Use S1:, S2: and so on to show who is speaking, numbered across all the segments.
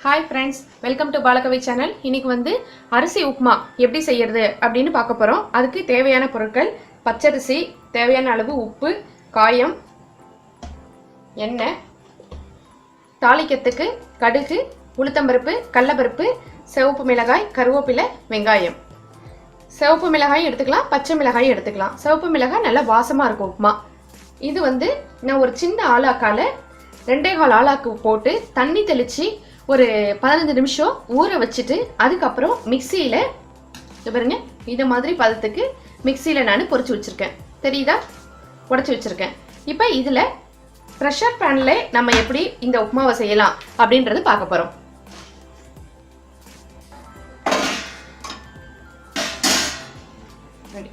S1: Hi friends, welcome to balakavithabooks channel. இன்னைக்கு வந்து அரிசி உப்புமா எப்படி செய்யிறது அப்படினு பார்க்க போறோம். அதுக்கு தேவையான பொருட்கள் பச்சரிசி, தேவையான அளவு உப்பு, காயம், எண்ணெய், தாளிக்கிறதுக்கு கடுகு, உளுத்தம்பருப்பு, கடலைப்பருப்பு, சிவப்பு மிளகாய், கறிவேப்பிலை, வெங்காயம். சிவப்பு மிளகாய் எடுத்துக்கலாம், பச்சை மிளகாய் எடுத்துக்கலாம். சிவப்பு மிளகாய் நல்ல வாசமா இருக்கும் உப்புமா. இது வந்து நான் ஒரு சின்ன ஆலாக்கால 2.25 ஆலாக்கு போட்டு தண்ணி தெளிச்சு ஒரு 15 நிமிஷம் ஊற வச்சிட்டு அதுக்கப்புறம் மிக்ஸியில பாருங்க இந்த மாதிரி பதத்துக்கு மிக்ஸியில நான் பொரிச்சு வச்சிருக்கேன். தெரியுதா? உடைச்சு வச்சிருக்கேன். இப்போ இதுல பிரஷர் பேன்ல நம்ம எப்படி இந்த உப்புமாவை செய்யலாம் அப்படின்றது பார்க்க போறோம். ரெடி.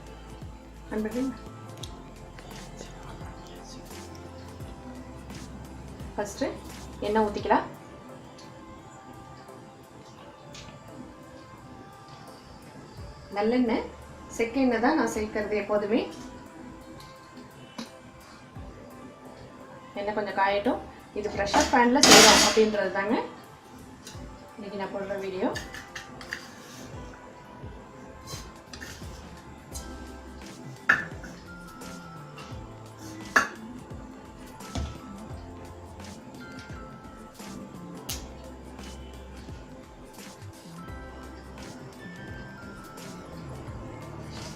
S1: ஃபர்ஸ்ட் எண்ணெய் ஊத்திக்கலாம். நல்லெண்ணெய், செக்கெண்ணெய் தான் நான் சேர்க்கிறது எப்போதுமே. எண்ணெய் கொஞ்சம் காயட்டும். இது ப்ரெஷர் பேன்ல செய்யறோம் அப்படின்றது தாங்க இன்னைக்கு நான் போடுற வீடியோ.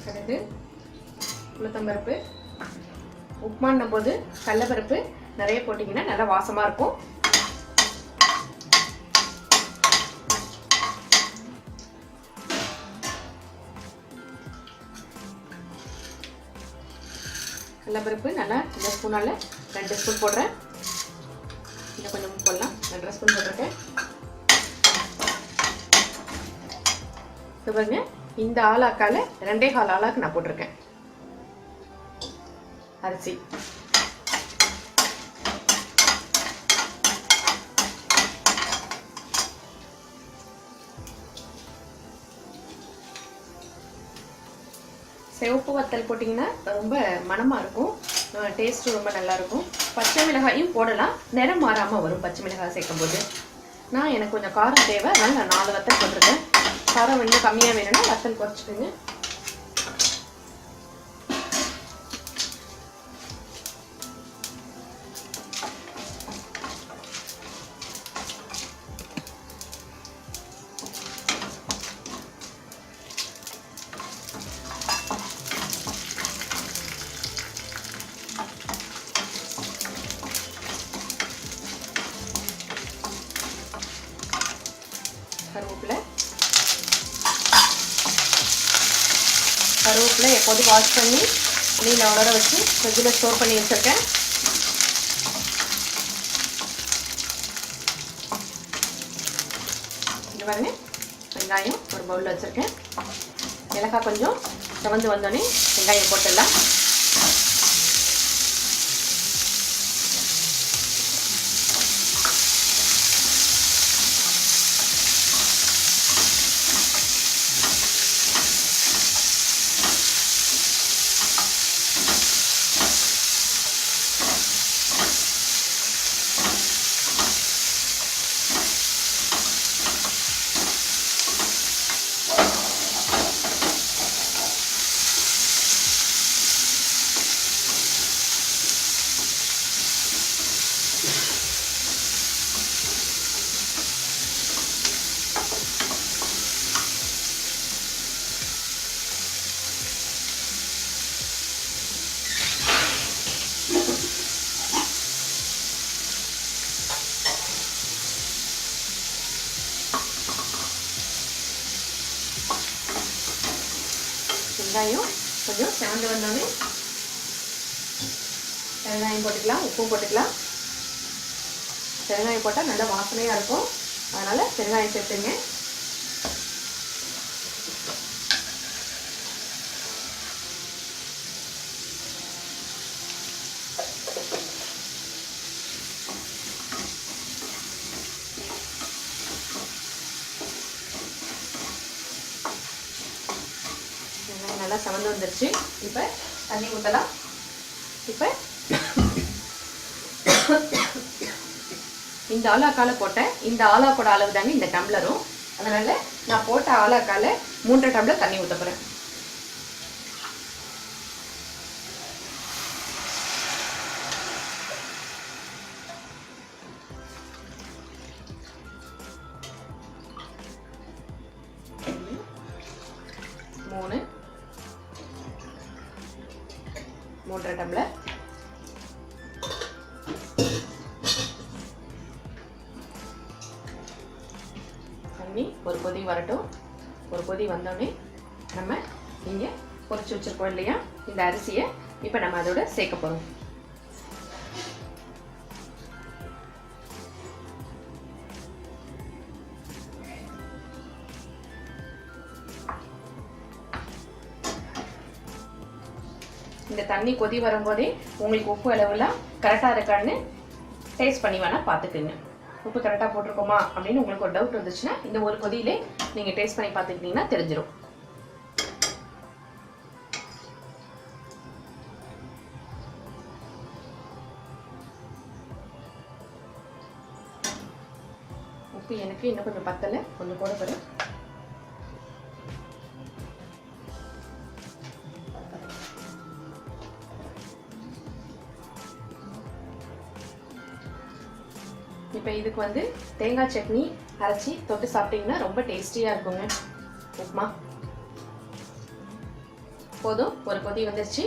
S1: கடுகு, உளுத்தம்பருப்பு, உப்புமான்னும் போது கடலைப்பருப்பு நிறைய போட்டிங்கன்னா நல்லா வாசமா இருக்கும். கடலைப்பருப்பு நல்லா இந்த ஸ்பூனால 2 ஸ்பூன் போடுறேன். இன்னும் கொஞ்சம் போடலாம். 2 ஸ்பூன் போட்டிருக்கேன். பாருங்க இந்த ஆலாக்கால 2.25 ஆலாக்கு நான் போட்டிருக்கேன் அரிசி. சிவப்பு வத்தல் போட்டிங்கன்னா ரொம்ப மணமா இருக்கும், டேஸ்ட் ரொம்ப நல்லா இருக்கும். பச்சை மிளகாயும் போடலாம், நிறம் மாறாம வரும் பச்சை மிளகாய் சேர்க்கும் போது. நான் எனக்கு கொஞ்சம் காரம் தேவை, அதனால நான் 4 வத்தல் போட்டிருக்கேன். காரம் இன்னும் கம்மியாக வேணும்னா வத்தல் குறைச்சிக்கோங்க. கருவேப்பிலை எப்போதும் வாஷ் பண்ணி நீல உலர வச்சு ஃப்ரிட்ஜில் ஸ்டோர் பண்ணி வச்சுருக்கேன். இது பாருங்க வெங்காயம் ஒரு பவுலில் வச்சுருக்கேன். மிளகாய் கொஞ்சம் செவந்து வந்தோடனே வெங்காயம் போட்டுடலாம். வெங்காயம் கொஞ்சம் செவந்து வந்தோடனே வெங்காயம் போட்டுக்கலாம், உப்பும் போட்டுக்கலாம். வெங்காயம் போட்டால் நல்லா வாசனையாக இருக்கும், அதனால் வெங்காயம் சேர்த்துங்க. நல்லா செவந்து வந்துருச்சு. இப்போ தண்ணி ஊற்றலாம். இப்போ இந்த ஆலாக்கால போட்டேன். இந்த ஆலாக்கோட அளவு தாங்க இந்த டம்ளரும். அதனால நான் போட்ட ஆலாக்கால 3 டம்ளர் தண்ணி ஊற்ற போகிறேன். மூன்றரை டம்ளர் தண்ணி ஒரு கொதி வரட்டும். ஒரு கொதி வந்தோடனே நம்ம இங்கே பொரிச்சு வச்சிருக்கோம் இல்லையா இந்த அரிசியை இப்போ நம்ம அதோட சேர்க்க போகிறோம். இந்த தண்ணி கொதி வரும்போதே உங்களுக்கு உப்பு அளவுலாம் கரெக்டாக இருக்கான்னு டேஸ்ட் பண்ணி வேணால் பார்த்துக்குங்க. உப்பு கரெக்டாக போட்டிருக்கோமா அப்படின்னு உங்களுக்கு ஒரு டவுட் வந்துச்சுன்னா இந்த ஒரு கொதியிலே நீங்கள் டேஸ்ட் பண்ணி பார்த்துக்கிட்டீங்கன்னா தெரிஞ்சிடும். உப்பு எனக்கு இன்னும் கொஞ்சம் பத்தலை, கொஞ்சம் போட போகிறேன். இப்போ இதுக்கு வந்து தேங்காய் சட்னி அரைச்சி தொட்டு சாப்பிட்டீங்கன்னா ரொம்ப டேஸ்டியாக இருக்குங்க உப்புமா. போதும், ஒரு கொதி வந்துருச்சு.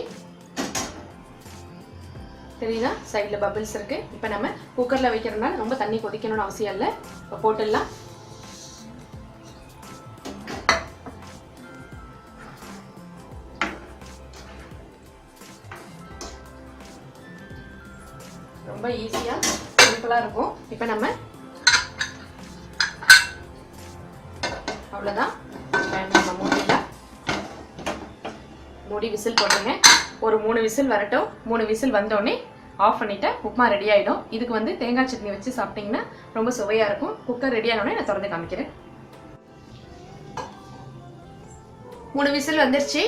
S1: தெரியுதா சைடில் பபிள்ஸ் இருக்கு. இப்போ நம்ம குக்கரில் வைக்கிறதுனால ரொம்ப தண்ணி கொதிக்கணும்னு அவசியம் இல்லை. இப்போ போட்டுடலாம். ரொம்ப ஈஸியாக சிம்பிளாக இருக்கும். இப்போ நம்ம அவ்வளோதான். நம்ம மூடி விசில் போட்டுருங்க. ஒரு 3 விசில் வரட்டும். 3 விசில் வந்தோடனே ஆஃப் பண்ணிவிட்டு உப்புமா ரெடி ஆகிடும். இதுக்கு வந்து தேங்காய் சட்னி வச்சு சாப்பிட்டிங்கன்னா ரொம்ப சுவையாக இருக்கும். குக்கர் ரெடி ஆனோடனே நான் திறந்து காமிக்கிறேன். 3 விசில் வந்துருச்சு.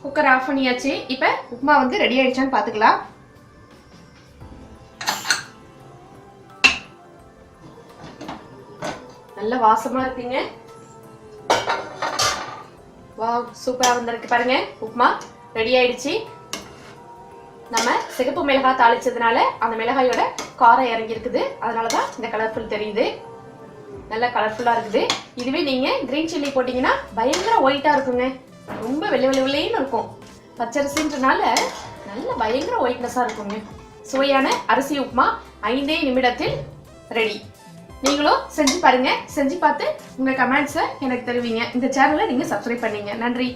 S1: குக்கர் ஆஃப் பண்ணியாச்சு. இப்போ உப்புமா வந்து ரெடி ஆகிடுச்சான்னு பார்த்துக்கலாம். நல்ல வாசமா இருக்குங்க. வாவ், சூப்பரா வந்திருக்கு பாருங்க. உப்புமா ரெடி ஆயிடுச்சு. நம்ம சிகப்பு மிளகாய் தாளிச்சதுனால அந்த மிளகாயோட காரம் இறங்கி இருக்குது. அதனாலதான் இந்த கலர்ஃபுல் தெரியுது. நல்ல கலர்ஃபுல்லா இருக்குது. இதுவே நீங்க கிரீன் சில்லி போட்டீங்கன்னா பயங்கர ஒயிட்டா இருக்குங்க. ரொம்ப வெள்ளை வெள்ளைன்னு இருக்கும். பச்சரிசின்றனால நல்ல பயங்கர ஒயிட்னஸா இருக்குங்க. சுவையான அரிசி உப்புமா 5 நிமிடத்தில் ரெடி. நீங்களும் செஞ்சு பாருங்க. செஞ்சு பார்த்து உங்க கமெண்ட்ஸை எனக்கு தருவீங்க. இந்த சேனலை நீங்க சப்ஸ்கிரைப் பண்ணீங்க. நன்றி.